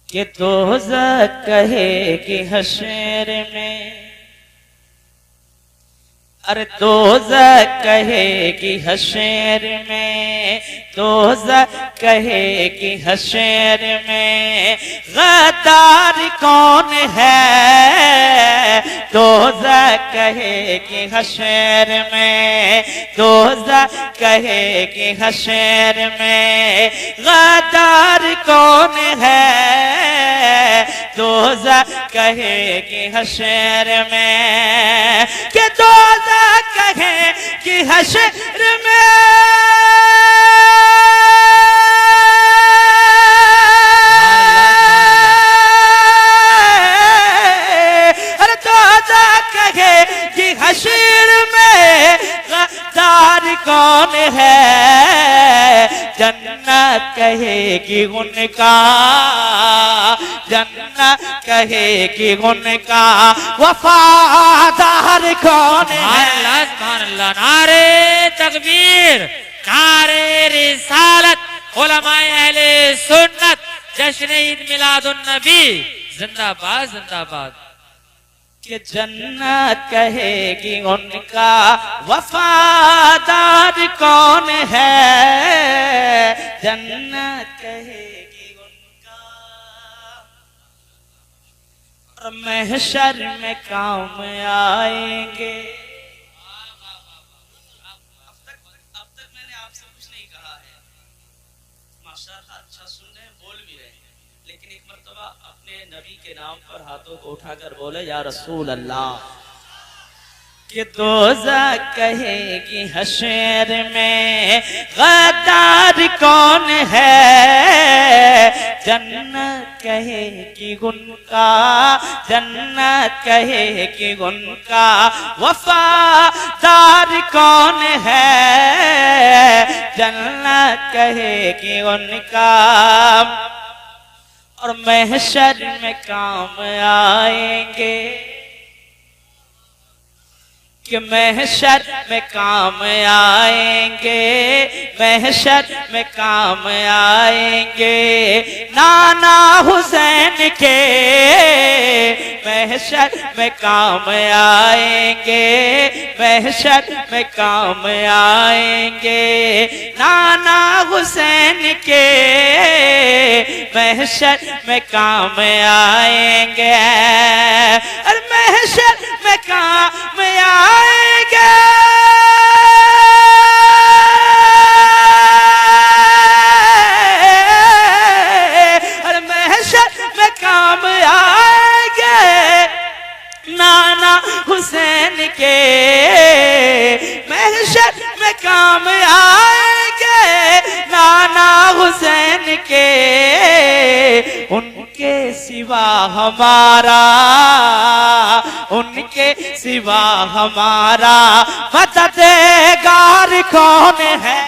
कि दोज़ख कहेगी हश्र में, अरे दोज़ख कहेगी हश्र में, दोज़ख कहेगी हश्र में गद्दार कौन है। दोज़ख कहेगी हश्र में, दोज़ख कहेगी हश्र में गद्दार कौन है। दोज़ख कहेगी हश्र में कि दोज़ख कहेगी हश्र में, अरे दोज़ख कहेगी हश्र में गद्दार कौन है। जन्नत कहेगी उनका, जन्नत कहेगी उनका वफादार कौन है। सुभान अल्लाह, नारे तकबीर, नारे रिसालत, उलमाए अहले सुन्नत, जश्न ईद मिलादुन नबी जिंदाबाद जिंदाबाद। कि जन्नत कहेगी उनका वफादार कौन है। जन्नत कहेगी उनका और महशर में काम आएंगे। अब तक मैंने आपसे कुछ नहीं कहा है, माशाअल्लाह अच्छा सुन रहे हैं, बोल भी रहे हैं, लेकिन एक मर्तबा अपने नबी के नाम पर हाथों को उठाकर बोले या रसूल अल्लाह। कि दोज़ख कहेगी हश्र में गद्दार कौन है। जन्नत कहेगी उनका, जन्नत कहेगी उनका वफादार कौन है। जन्नत कहेगी उनका और महशर में काम आएंगे। कि महशर में काम आएंगे, महशर में काम आएंगे नाना हुसैन के। महशर में काम आएंगे, महशर में काम आएंगे नाना हुसैन के। महशर में काम आएंगे, और महशर में काम आएंगे। और महशर में काम आएंगे नाना हुसैन के। महशर में काम आएंगे नाना हुसैन के। उनके सिवा हमारा, उनके सिवा हमारा मददगार कौन है।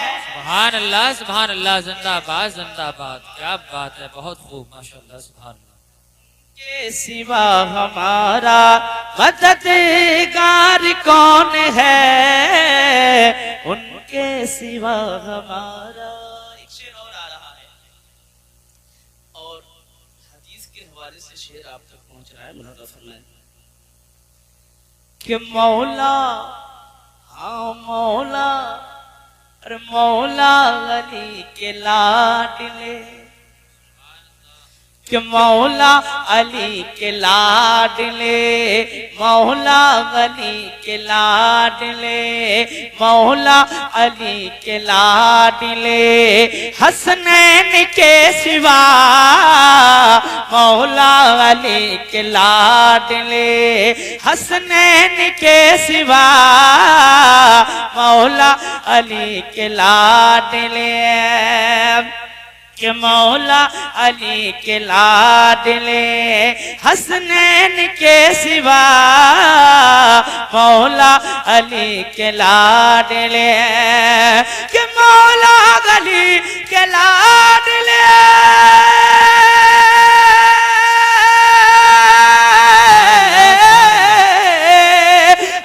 सुभान अल्लाह सुभान अल्लाह, जिंदाबाद जिंदाबाद। क्या बात है, बहुत खूब माशाअल्लाह सुभान अल्लाह। के सिवा हमारा मददगार कौन है। उनके सिवा हमारा। एक शेर और आ रहा है और हदीस के हवाले से शेर आप तक पहुंच रहा है। मुनव्वर फरमाएं कि मौला, हाँ मौला, अरे मौला अली के लाडले। कि मौला अली के लाडले, मौला अली के लाडले, मौला अली के लाडले हसनैन के सिवा। मौला अली के लाडले हसनैन के सिवा। मौला अली के लाडले कि मौला अली के लाडले हसनैन के सिवा। मौला अली के लाडले कि मौला अली के लाडले।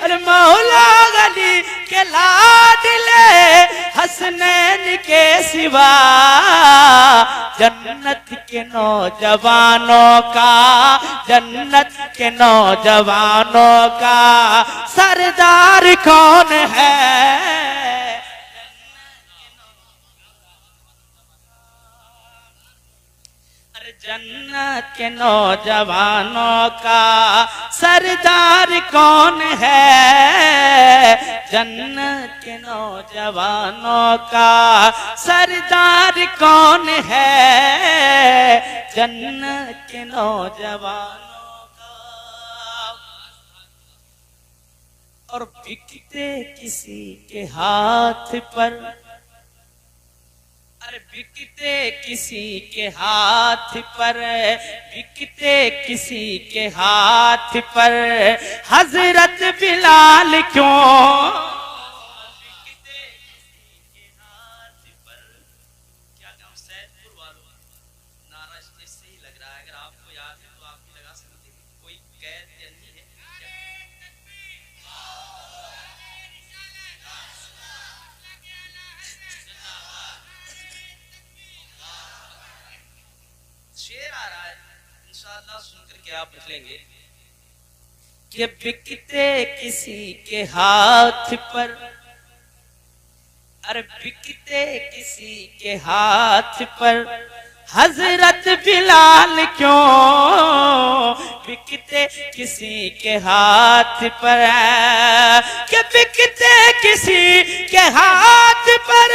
अरे मौला अली के लाडले हसनैन के सिवा। जन्नत के नौजवानों का, जन्नत के नौजवानों का सरदार कौन है? जन्नत के नौजवानों का सरदार कौन है? जन्नत के नौजवानों का सरदार कौन है? जन्नत के नौजवानों का। और बिकते किसी के हाथ पर, अरे बिकते किसी के हाथ पर, बिकते किसी के हाथ पर हजरत बिलाल क्यों? बिकते किसी के हाथ पर। क्या कहूं सैदपुर वालों, नारा स्टेज से ही लग रहा है, अगर आपको याद है तो आप भी लगा सकते हैं। कोई कैद नहीं है। शेर आ रहा है, इंशाअल्लाह सुनकर के आप निकलेंगे कि बिकते किसी के हाथ पर, अरे बिकते किसी के हाथ पर हजरत बिलाल क्यों? बिकते किसी के हाथ पर, कि बिकते किसी के हाथ पर,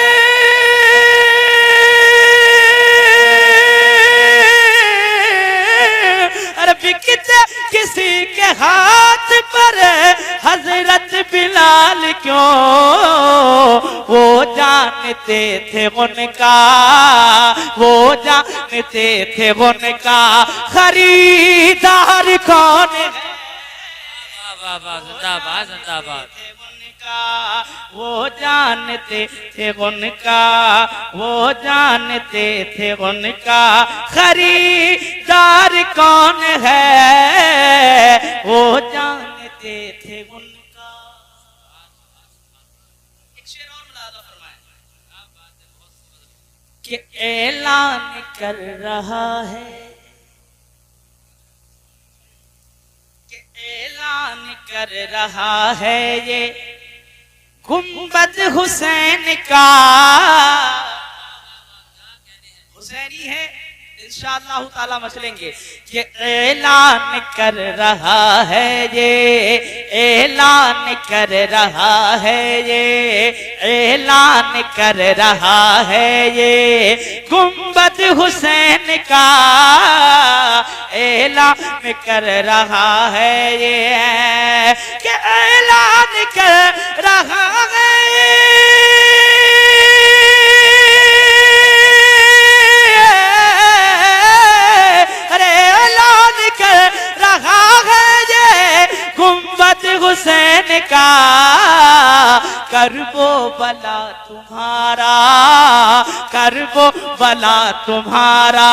अरे बिकते किसी के हाथ पर हजरत बिलाल क्यों? वो जानते थे उनका, वो जानते थे उनका खरीदार कौन है? वाह वाह, जिंदाबाद जिंदाबाद। वो जानते थे उनका, वो जानते थे उनका खरीदार कौन है? वो जानते थे उनका। एक शेर और मुलादा फरमाएं कि ऐलान कर रहा है, कि ऐलान कर रहा है ये गुंबद हुसैन का। हुसैनी है, इंशाअल्लाह ताला मचलेंगे। ये ऐलान कर रहा है, ये ऐलान कर रहा है, ये ऐलान कर रहा है ये गुंबद हुसैन का। ऐलान कर रहा है ये, कि ऐलान कर रहा है गुंबद हुसैन का। करबो भला तुम्हारा, करबो भला तुम्हारा,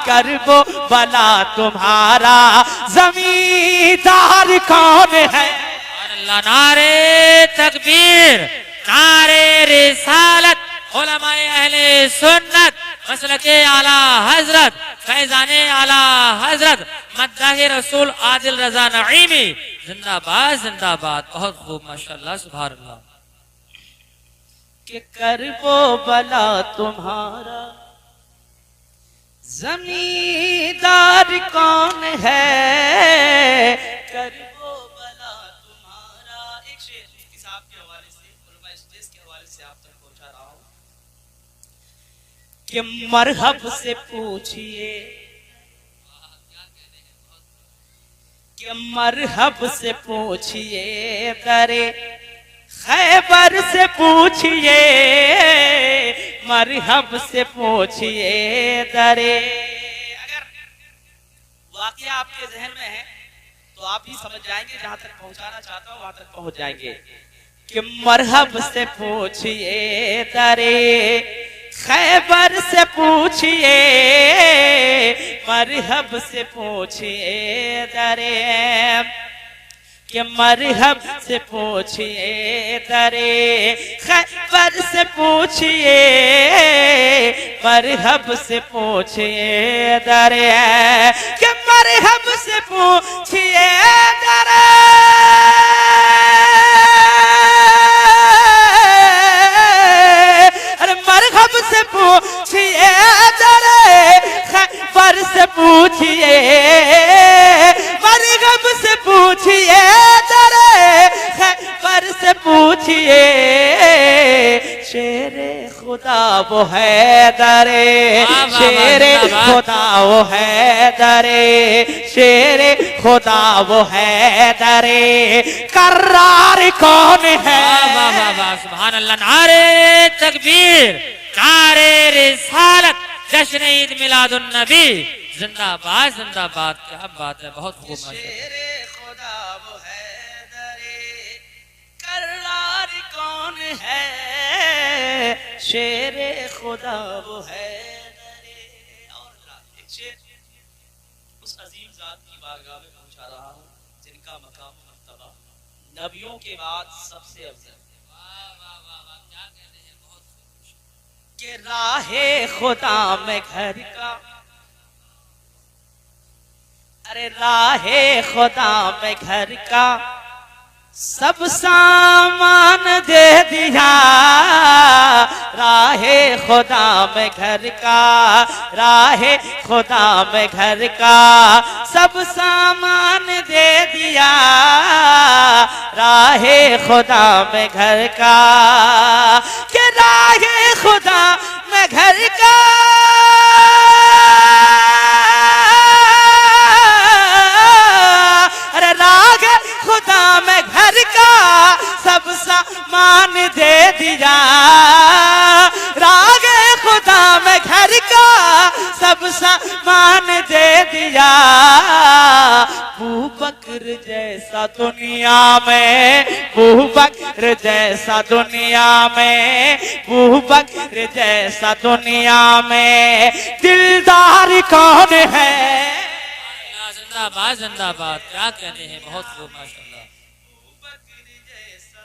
करबो भला तुम्हारा जमींदार कौन है? अल्लाह, नारे तकबीर, नारे रिसालत, उलमाए अहले सुन्नत, मसलके आला हजरत, फैजाने आला हजरत, मद्दाह रसूल आदिल रजा नईमी, जिंदाबाद जिंदाबाद। बहुत खूब, माशाअल्लाह, सुभान अल्लाह। कि करबो भला तुम्हारा जमींदार कौन है? करबो भला तुम्हारा। एक शेर मुफ्ती साहब के हवाले से, उलमा स्टेज के हवाले से आप तक पहुंचा रहा हूं कि मरहब से पूछिए, कि मरहब से पूछिए, दरे खैबर से पूछिए, मरहब से पूछिए दरे। अगर वाकया आपके जहन में है तो आप ही समझ जाएंगे, जहां तक पहुंचाना चाहता हूं वहां तक पहुंच जाएंगे। कि मरहब से पूछिए दरे खैबर से पूछिए, मरहब से पूछिए दरे कि मरहब से पूछिए दरे खैबर से पूछिए, मरहब से पूछिए दरे कि मरहब से पूछिए दरे मरहब से पूछिए दरे खैबर से पूछिए, मरहब से पूछिए दरे खैबर से पूछिए, शेरे खुदा वो है दरे, शेरे खुदा वो है दरे, शेरे खुदा वो है दरे, कर्रार कौन है? वाह वाह वाह सुभान अल्लाह। नारे तकबीर, नारे रिसालत, जश्न ईद मिलादुन नबी, जिंदाबाद जिंदाबाद। क्या बात है, बहुत खूब माशाअल्लाह। शेरे खुदा वो है दरे, कर्रार कौन है? शेरे खुदा वो है दरे। और एक शेर उस अजीम जात की बारगाह में पहुंचा रहा हूं जिनका मकाम मर्तबा नबियों के बाद सबसे अफजल। कि राहे खुदा में घर का, अरे राहे खुदा में घर का सब सामान दे दिया, राहे खुदा में घर का, राहे खुदा में घर का सब सामान दे दिया, राहे खुदा में घर का, कि राहे खुदा में घर का खुदा में घर का सब सामान दे दिया, रागे खुदा में घर का सब सामान दे दिया, बूबकर जैसा दुनिया में, बूबकर जैसा दुनिया में, बूबकर जैसा दुनिया में दिलदार कौन है? जिंदाबाद जिंदाबाद। क्या कहने हैं, बहुत खूब माशाअल्लाह।